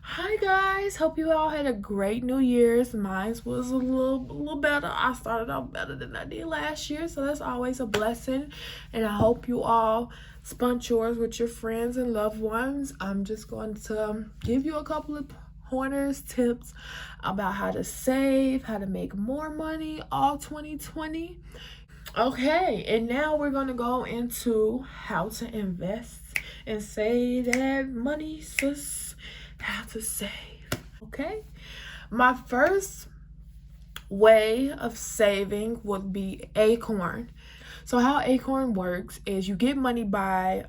Hi guys, hope you all had a great New Year's. Mine was a little better. I started off better than I did last year, so that's always a blessing. And I hope you all spent yours with your friends and loved ones. I'm just going to give you a couple of pointers, tips about how to save, how to make more money all 2020. Okay, and now we're going to go into how to invest and save that money, sis. How to save. Okay, my first way of saving would be Acorn. So how Acorn works is you get money by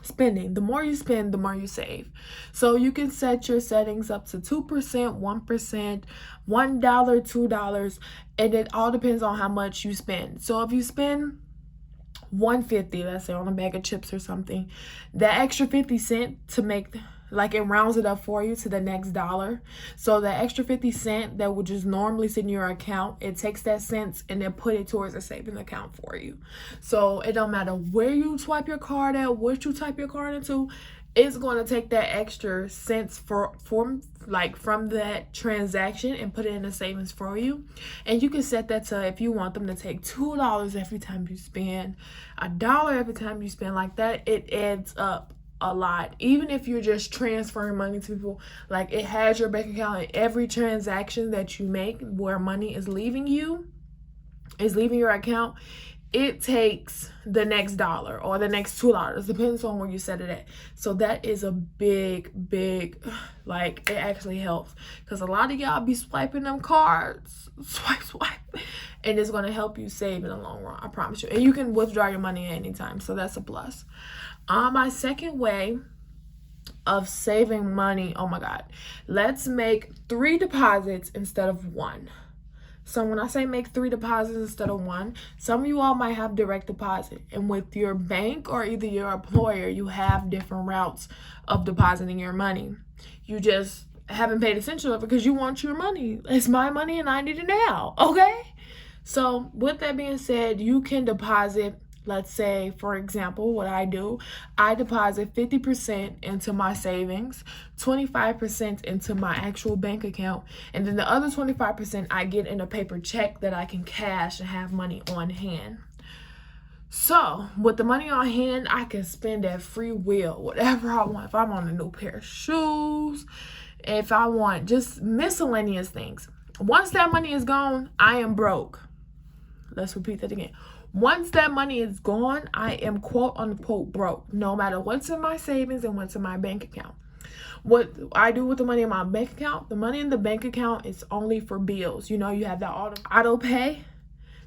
spending. The more you spend, the more you save. So you can set your settings up to 2%, 1%, $1, $2, and it all depends on how much you spend. So if you spend 150, let's say, on a bag of chips or something, that extra 50 cent to make, like, it rounds it up for you to the next dollar. So the extra 50 cent that would just normally sit in your account, it takes that cents and then put it towards a savings account for you. So it don't matter where you swipe your card at, what you type your card into, it's going to take that extra cents from that transaction and put it in a savings for you. And you can set that to, if you want them to take $2 every time you spend, $1 every time you spend, like that, it adds up a lot. Even if you're just transferring money to people, like, it has your bank account, and every transaction that you make where money is leaving your account, it takes the next dollar or the next $2, depends on where you set it at. So that is a big, like, it actually helps, because a lot of y'all be swiping them cards, swipe, and it's going to help you save in the long run, I promise you. And you can withdraw your money at any time, so that's a plus. My second way of saving money, oh my God, let's make 3 deposits instead of 1. So when I say make 3 deposits instead of 1, some of you all might have direct deposit. And with your bank or either your employer, you have different routes of depositing your money. You just haven't paid attention to it because you want your money. It's my money and I need it now, okay? So with that being said, you can deposit, let's say, for example, what I do, I deposit 50% into my savings, 25% into my actual bank account, and then the other 25% I get in a paper check that I can cash and have money on hand. So with the money on hand, I can spend at free will, whatever I want. If I want a new pair of shoes, if I want just miscellaneous things. Once that money is gone, I am broke. Let's repeat that again. Once that money is gone, I am quote unquote broke, no matter what's in my savings and what's in my bank account. What I do with the money in my bank account, the money in the bank account is only for bills. You know, you have that auto pay,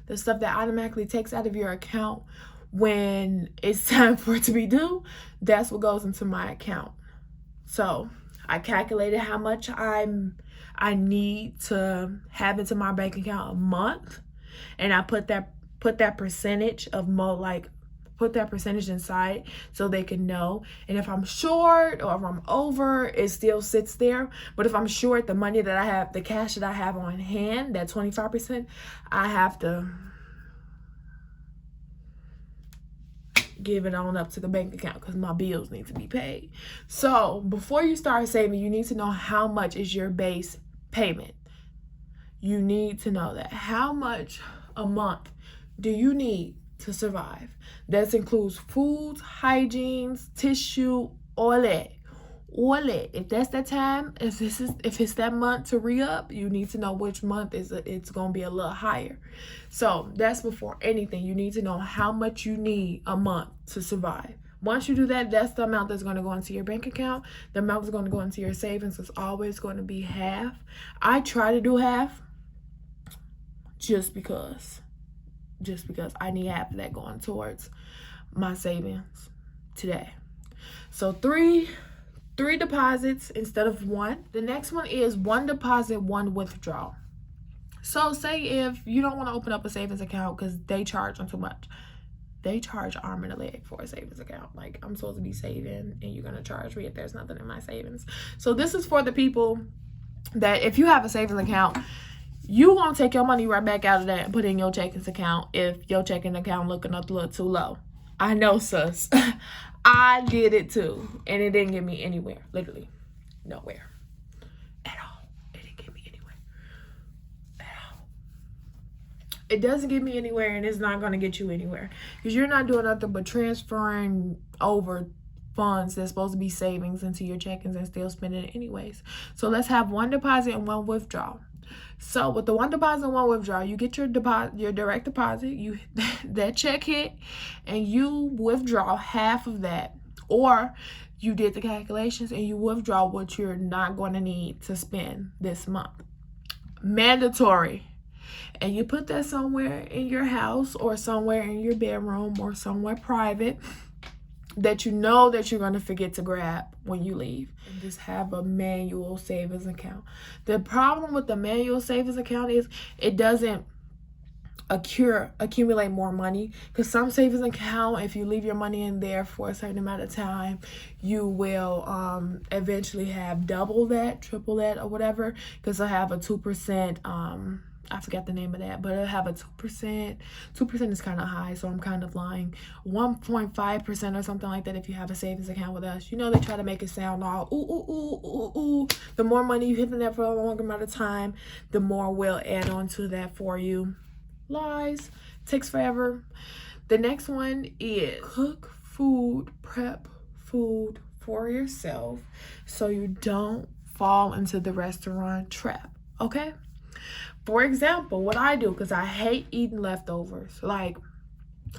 the stuff that automatically takes out of your account when it's time for it to be due. That's what goes into my account. So I calculated how much I need to have into my bank account a month, and I put that percentage of put that percentage inside so they can know. And if I'm short or if I'm over, it still sits there. But if I'm short, the money that I have, the cash that I have on hand, that 25%, I have to give it on up to the bank account because my bills need to be paid. So before you start saving, you need to know how much is your base payment. You need to know that. How much a month do you need to survive? That includes foods, hygiene, tissue, all that. If that's that time, if it's that month to re-up, you need to know which month it's gonna be a little higher. So that's before anything. You need to know how much you need a month to survive. Once you do that, that's the amount that's going to go into your bank account. The amount that's going to go into your savings is always going to be half. I try to do half just because I need half of that going towards my savings today. So three deposits instead of 1. The next one is 1 deposit, 1 withdrawal. So say if you don't want to open up a savings account because they charge them too much. They charge arm and a leg for a savings account. Like, I'm supposed to be saving and you're going to charge me if there's nothing in my savings. So this is for the people that if you have a savings account, you won't take your money right back out of that and put it in your checking account if your checking account looking a little too low. I know, sus. I did it too, and it didn't get me anywhere, literally. nowhere at all. It didn't get me anywhere at all. It doesn't get me anywhere, and it's not going to get you anywhere, because you're not doing nothing but transferring over funds that's supposed to be savings into your checkings and still spending it anyways. So let's have one deposit and one withdrawal. So with the one deposit and one withdrawal, you get your direct deposit, you that check hit, and you withdraw half of that, or you did the calculations and you withdraw what you're not going to need to spend this month. Mandatory. And you put that somewhere in your house, or somewhere in your bedroom, or somewhere private that you know that you're going to forget to grab when you leave. And just have a manual savings account. The problem with the manual savings account is it doesn't accumulate more money, because some savings account, if you leave your money in there for a certain amount of time, you will eventually have double that, triple that, or whatever, because I have a 2%, I forgot the name of that, but I have a 2%. 2% is kind of high, so I'm kind of lying. 1.5% or something like that if you have a savings account with us. You know, they try to make it sound all, ooh. The more money you hit in there for a longer amount of time, the more we'll add on to that for you. Lies. Takes forever. The next one is cook food, prep food for yourself so you don't fall into the restaurant trap, okay? For example, what I do, because I hate eating leftovers. Like,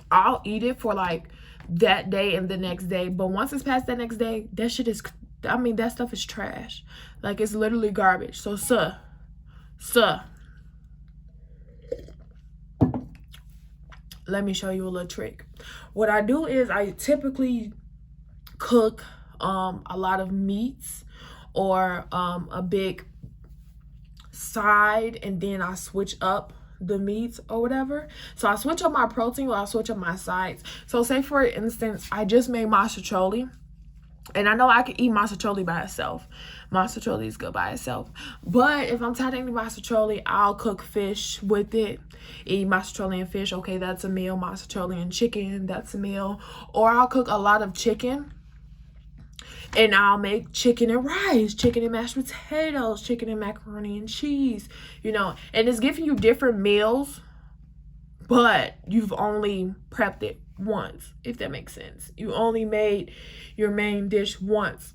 I'll eat it for like that day and the next day. But once it's past that next day, that shit is, that stuff is trash. Like, it's literally garbage. So, let me show you a little trick. What I do is I typically cook a lot of meats, or a big side, and then I switch up the meats or whatever. So I switch up my protein, or I switch up my sides. So say for instance, I just made masticholi, and I know I can eat masticholi by itself. Masticholi is good by itself. But if I'm tired of eating masticholi, I'll cook fish with it. Eat masticholi and fish. Okay, that's a meal. Masticholi and chicken, that's a meal. Or I'll cook a lot of chicken, and I'll make chicken and rice, chicken and mashed potatoes, chicken and macaroni and cheese, you know. And it's giving you different meals, but you've only prepped it once, if that makes sense. You only made your main dish once.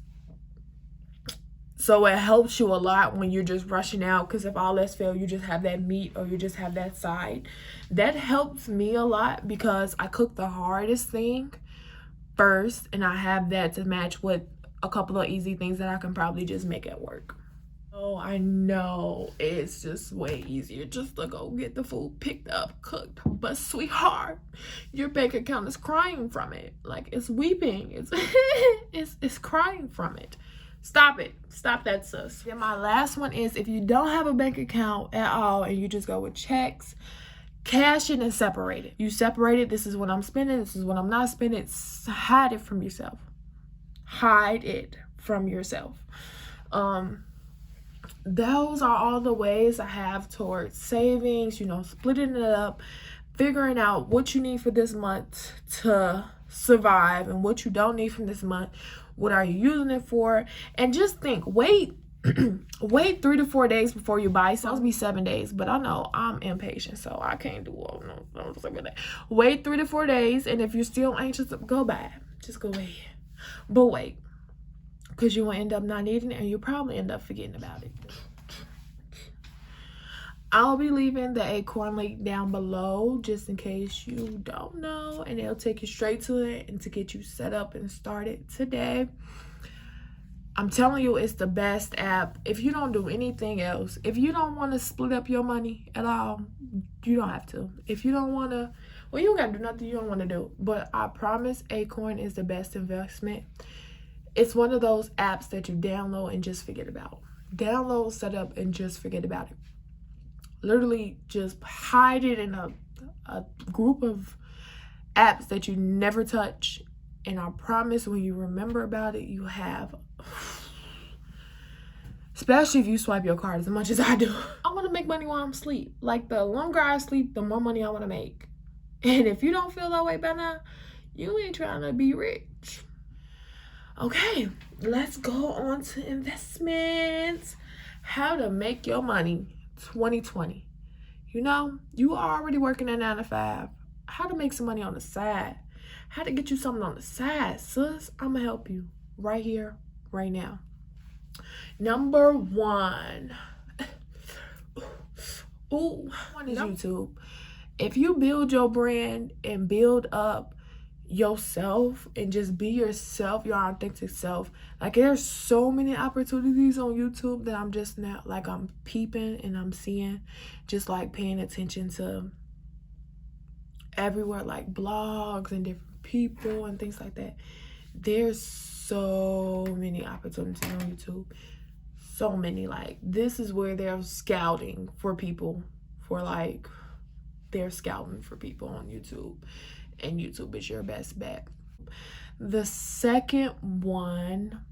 So it helps you a lot when you're just rushing out, because if all else fails, you just have that meat, or you just have that side. That helps me a lot, because I cook the hardest thing first, and I have that to match with a couple of easy things that I can probably just make at work. Oh, I know it's just way easier just to go get the food picked up, cooked, but sweetheart, your bank account is crying from it. Like, it's weeping. It's it's crying from it. Stop it. Stop that, sis. Then my last one is, if you don't have a bank account at all and you just go with checks, cash it and separate it. You separate it. This is what I'm spending. This is what I'm not spending. Hide it from yourself. Hide it from yourself. Those are all the ways I have towards savings, you know, splitting it up, figuring out what you need for this month to survive and what you don't need from this month. What are you using it for? And just think, wait 3 to 4 days before you buy. It's supposed to be 7 days, but I know I'm impatient, so I can't do all no that. Wait 3 to 4 days, and if you're still anxious, go buy. Just go ahead. But wait, because you will end up not needing it, and you'll probably end up forgetting about it. I'll be leaving the Acorn Link down below just in case you don't know, and it'll take you straight to it and to get you set up and started today. I'm telling you, it's the best app. If you don't do anything else, if you don't want to split up your money at all, you don't have to. If you don't want to, well, you don't got to do nothing you don't want to do. But I promise Acorn is the best investment. It's one of those apps that you download and just forget about. Download, set up, and just forget about it. Literally just hide it in a group of apps that you never touch. And I promise when you remember about it, you have, especially if you swipe your card as much as I do. I want to make money while I'm asleep. Like, the longer I sleep, the more money I want to make. And if you don't feel that way by now, you ain't trying to be rich. Okay, let's go on to investments. How to make your money 2020. You know, you are already working at 9 to 5. How to make some money on the side. How to get you something on the side, sis. I'm going to help you right here, right now. Number one. One is YouTube. If you build your brand and build up yourself and just be yourself, your authentic self, like there's so many opportunities on YouTube that I'm just now, like I'm peeping and I'm seeing, just like paying attention to everywhere, like blogs and different people and things like that. There's so many opportunities on YouTube. So many. Like, this is where they're scouting for people, for like, they're scouting for people on YouTube, and YouTube is your best bet. The second one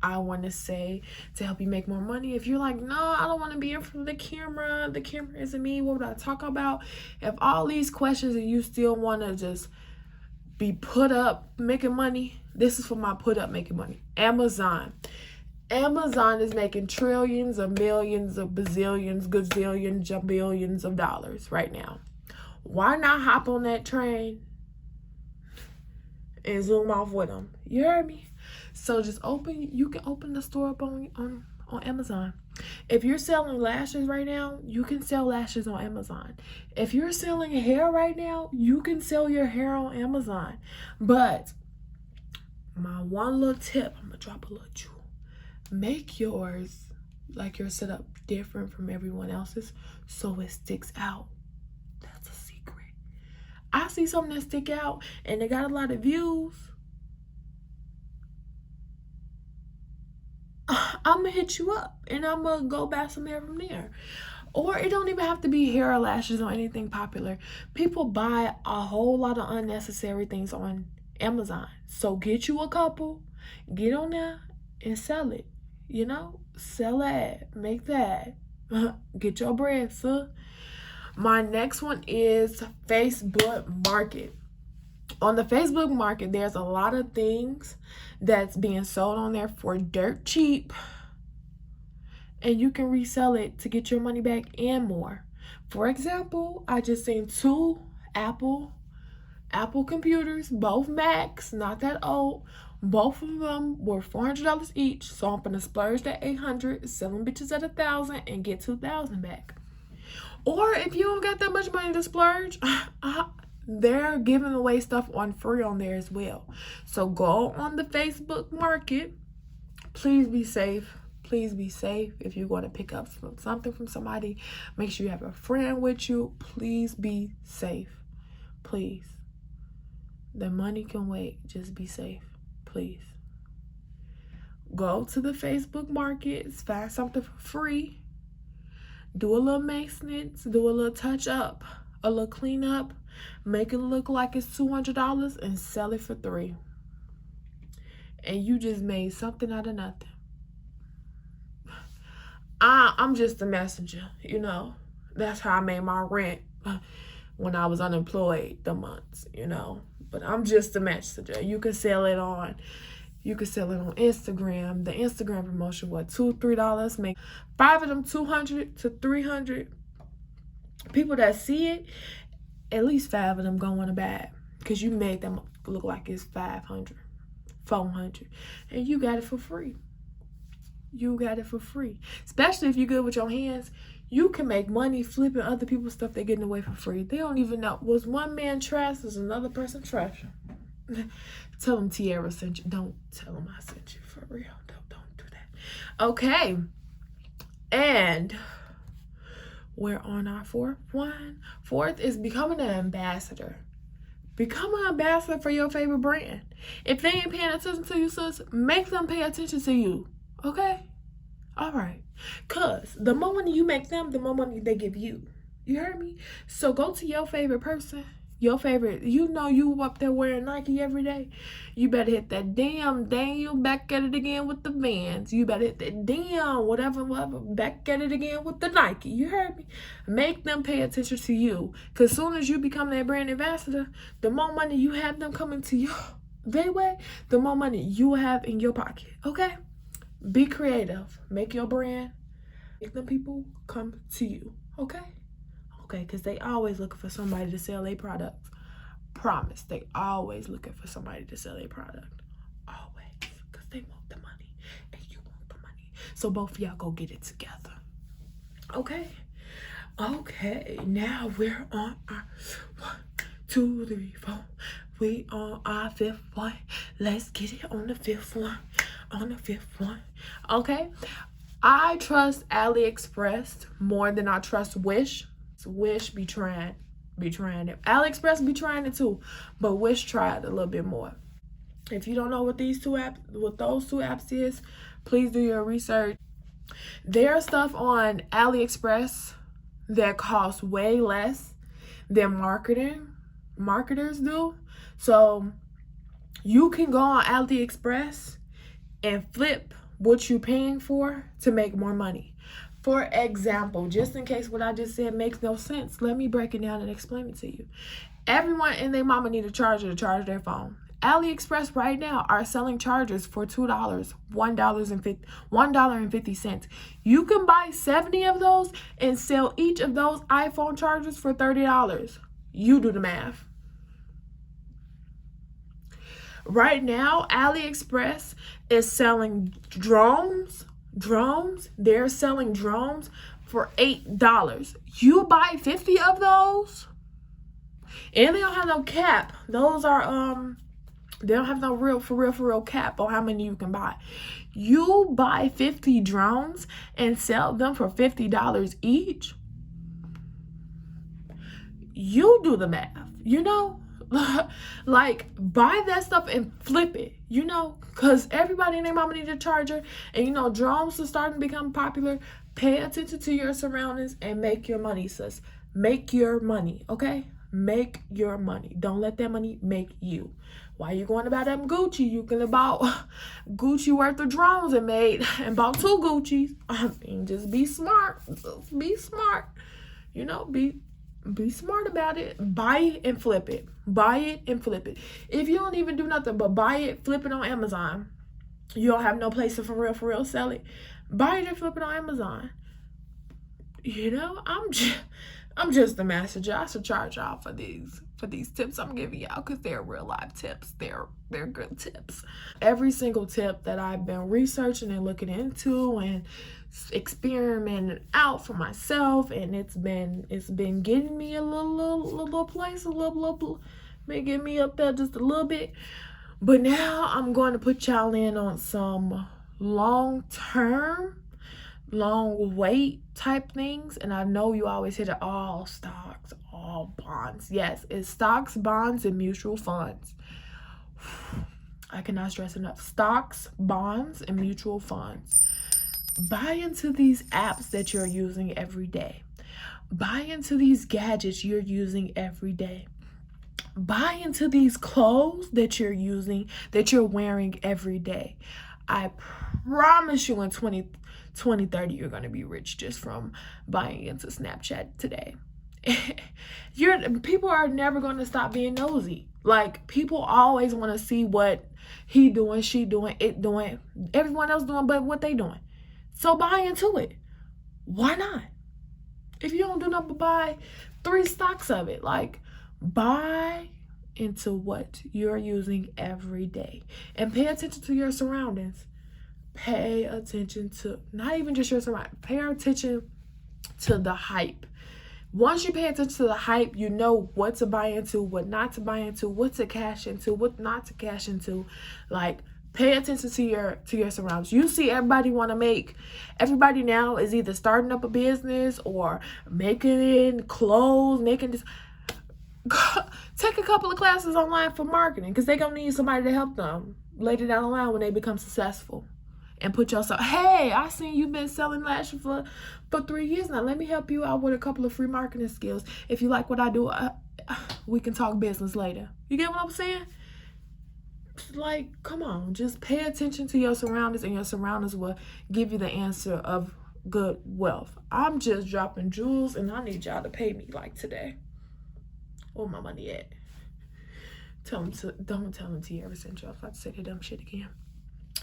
I want to say to help you make more money, if you're like, no, I don't want to be in front of the camera isn't me, what would I talk about? If all these questions and you still want to just be put up making money, this is for my put up making money. Amazon is making trillions of millions of bazillions, gazillions, jabillions of dollars right now. Why not hop on that train and zoom off with them? You heard me? So just you can open the store up on Amazon. If you're selling lashes right now, you can sell lashes on Amazon. If you're selling hair right now, you can sell your hair on Amazon. But my one little tip, I'm going to drop a little jewel. Make yours, like your setup, different from everyone else's so it sticks out. That's a secret. I see something that stick out and they got a lot of views. I'm going to hit you up and I'm going to go buy some hair from there. Or it don't even have to be hair or lashes or anything popular. People buy a whole lot of unnecessary things on Amazon. So get you a couple, get on there and sell it. You know, sell that, make that, get your bread, sir. My next one is Facebook Market. On the Facebook Market, there's a lot of things that's being sold on there for dirt cheap. And you can resell it to get your money back and more. For example, I just seen 2 Apple computers, both Macs, not that old. Both of them were $400 each, so I'm gonna splurge that $800, sell them bitches at $1,000, and get $2,000 back. Or if you don't got that much money to splurge, they're giving away stuff on free on there as well. So go on the Facebook Market. Please be safe. Please be safe. If you're going to pick up something from somebody, make sure you have a friend with you. Please be safe. Please. The money can wait. Just be safe. Please. Go to the Facebook Market. Find something for free. Do a little maintenance. Do a little touch up. A little clean up. Make it look like it's $200 and sell it for $3. And you just made something out of nothing. I'm just a messenger, you know. That's how I made my rent when I was unemployed the months, you know. But I'm just a messenger. You can sell it on Instagram. The Instagram promotion, what, $2, $3? Make 5 of them $200 to $300. People that see it, at least 5 of them go want to buy it. Because you made them look like it's $500, $400. And you got it for free. You got it for free. Especially if you're good with your hands. You can make money flipping other people's stuff they're getting away for free. They don't even know. Was one man trash? Was another person trash? Tell them Tiara sent you. Don't tell them I sent you, for real. Don't do that. Okay. And we're on our fourth one. Fourth is becoming an ambassador. Become an ambassador for your favorite brand. If they ain't paying attention to you, sis, make them pay attention to you. Okay? All right. Because the more money you make them, the more money they give you. You heard me? So go to your favorite person. Your favorite. You know you up there wearing Nike every day. You better hit that damn Daniel back at it again with the Vans. You better hit that damn whatever, back at it again with the Nike. You heard me? Make them pay attention to you. Because as soon as you become that brand ambassador, the more money you have them coming to you, they weigh, the more money you have in your pocket. Okay? Be creative. Make your brand. Make them people come to you. Okay? Okay, because they always looking for somebody to sell their products. Promise. They always looking for somebody to sell their product. Always. Because they want the money. And you want the money. So both of y'all go get it together. Okay? Okay. Now we're on our 1, 2, 3, 4. We on our 5th one. Let's get it on the 5th one. On the 5th one. Okay? I trust AliExpress more than I trust Wish. Wish be trying it. AliExpress be trying it too, but Wish tried a little bit more. If you don't know what those two apps is, please do your research. There's stuff on AliExpress that costs way less than marketers do. So you can go on AliExpress and flip what you're paying for to make more money. For example, just in case what I just said makes no sense, let me break it down and explain it to you. Everyone and their mama need a charger to charge their phone. AliExpress right now are selling chargers for $2, $1.50. You can buy 70 of those and sell each of those iPhone chargers for $30. You do the math. Right now, AliExpress is selling drones. They're selling drones for $8. You buy 50 of those, and they don't have no cap. Those are they don't have no for real cap on how many you can buy. You buy 50 drones and sell them for $50 each. You do the math, like, buy that stuff and flip it, because everybody and their mama need a charger. And drones are starting to become popular. Pay attention to your surroundings and make your money, sis. Make your money, okay? Make your money. Don't let that money make you. Why you going to buy them Gucci? You can about Gucci worth of drones and bought 2 Gucci's. I mean, just be smart. Be smart. Be smart about it. Buy it and flip it. Buy it and flip it. If you don't even do nothing but buy it, flip it on Amazon, you don't have no place to for real sell it. Buy it and flip it on Amazon. I'm just the messenger. I should charge y'all for these tips I'm giving y'all, because they're real life tips. They're good tips. Every single tip that I've been researching and looking into and experimenting out for myself, and it's been getting me a little place, been getting me up there just a little bit. But now I'm going to put y'all in on some long wait type things. And I know you always hear the all stocks, all bonds. Yes, it's stocks, bonds, and mutual funds. I cannot stress enough. Stocks, bonds, and mutual funds. Buy into these apps that you're using every day. Buy into these gadgets you're using every day. Buy into these clothes that you're using, that you're wearing every day. I promise you in 2030, you're going to be rich just from buying into Snapchat today. People are never going to stop being nosy. Like, people always want to see what he doing, she doing, it doing, everyone else doing, but what they doing. So buy into it. Why not? If you don't do nothing but buy 3 stocks of it, like, buy into what you're using every day. And pay attention to your surroundings. Pay attention to not even just your surroundings. Pay attention to the hype. Once you pay attention to the hype, you know what to buy into, what not to buy into, what to cash into, what not to cash into. Like, pay attention to your surroundings. You see everybody now is either starting up a business or making clothes, making this. Take a couple of classes online for marketing, because they're going to need somebody to help them later down the line when they become successful. And put yourself, hey, I seen you've been selling lashes for 3 years now. Let me help you out with a couple of free marketing skills. If you like what I do, we can talk business later. You get what I'm saying? Like, come on, just pay attention to your surroundings, and your surroundings will give you the answer of good wealth. I'm just dropping jewels, and I need y'all to pay me like today. Where my money at? Don't tell them Tierra sent you. I was about to say the dumb shit again.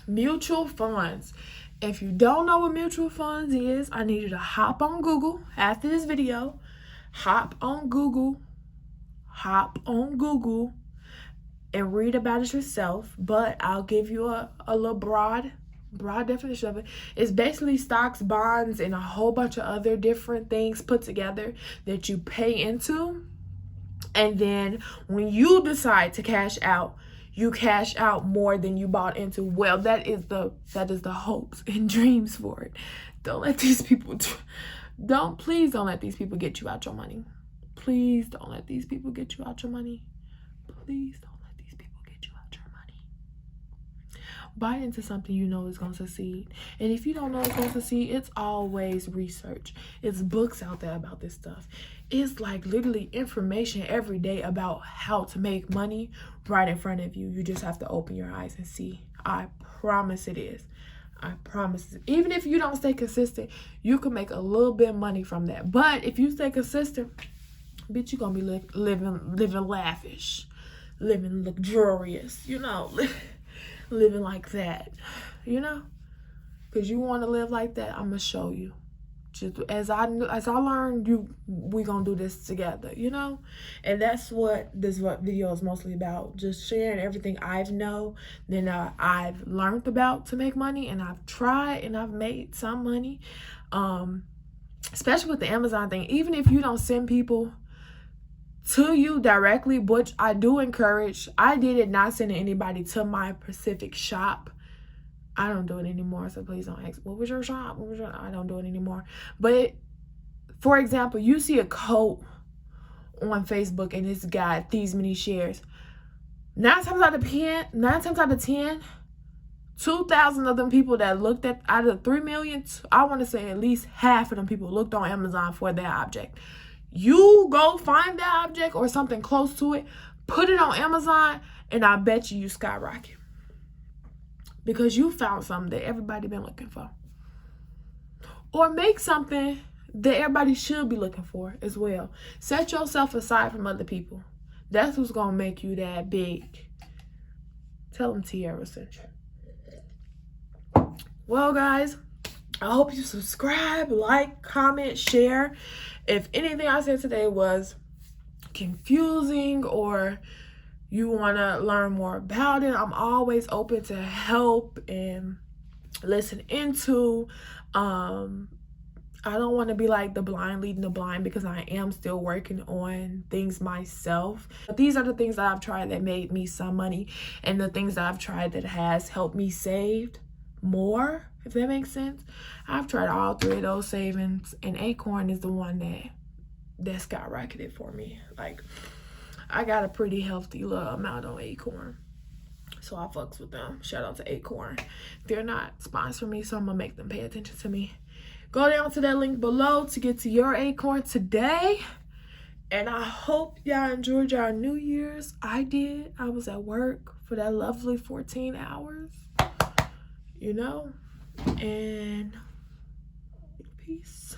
Mutual funds. If you don't know what mutual funds is, I need you to hop on Google after this video. Hop on Google and read about it yourself. But I'll give you a little broad definition of it. It's basically stocks, bonds, and a whole bunch of other different things put together that you pay into. And then when you decide to cash out, you cash out more than you bought into. Well, that is the hopes and dreams for it. Don't let these people please don't let these people get you out your money. Please don't let these people get you out your money. Please don't let these people get you out your money. Buy into something you know is going to succeed. And if you don't know it's going to succeed, it's always research. It's books out there about this stuff. It's like literally information every day about how to make money right in front of you. You just have to open your eyes and see. I promise it is. I promise. Even if you don't stay consistent, you can make a little bit of money from that. But if you stay consistent, bitch, you're going to be living lavish, living luxurious, living like that, because you want to live like that. I'm going to show you. Just as I learned, we gonna do this together, and that's what this video is mostly about. Just sharing everything I've learned about to make money, and I've tried and I've made some money, especially with the Amazon thing. Even if you don't send people to you directly, which I do encourage, I did it not sending anybody to my specific shop. I don't do it anymore, so please don't ask, what was your shop? I don't do it anymore. But, for example, you see a coat on Facebook and it's got these many shares. 9 times out of 10, 2,000 of them people that looked at, out of 3 million, I want to say at least half of them people looked on Amazon for that object. You go find that object or something close to it, put it on Amazon, and I bet you skyrocket. Because you found something that everybody been looking for. Or make something that everybody should be looking for as well. Set yourself aside from other people. That's what's going to make you that big. Tell them Tierra sent you. Well, guys, I hope you subscribe, like, comment, share. If anything I said today was confusing or you want to learn more about it, I'm always open to help and listen into. I don't want to be like the blind leading the blind, because I am still working on things myself. But these are the things that I've tried that made me some money, and the things that I've tried that has helped me save more, if that makes sense. I've tried all 3 of those savings, and Acorn is the one that skyrocketed for me. Like, I got a pretty healthy little amount on Acorn, so I fucks with them. Shout out to Acorn. They're not sponsoring me, so I'm gonna make them pay attention to me. Go down to that link below to get to your Acorn today. And I hope y'all enjoyed y'all New Year's. I did. I was at work for that lovely 14 hours, and peace.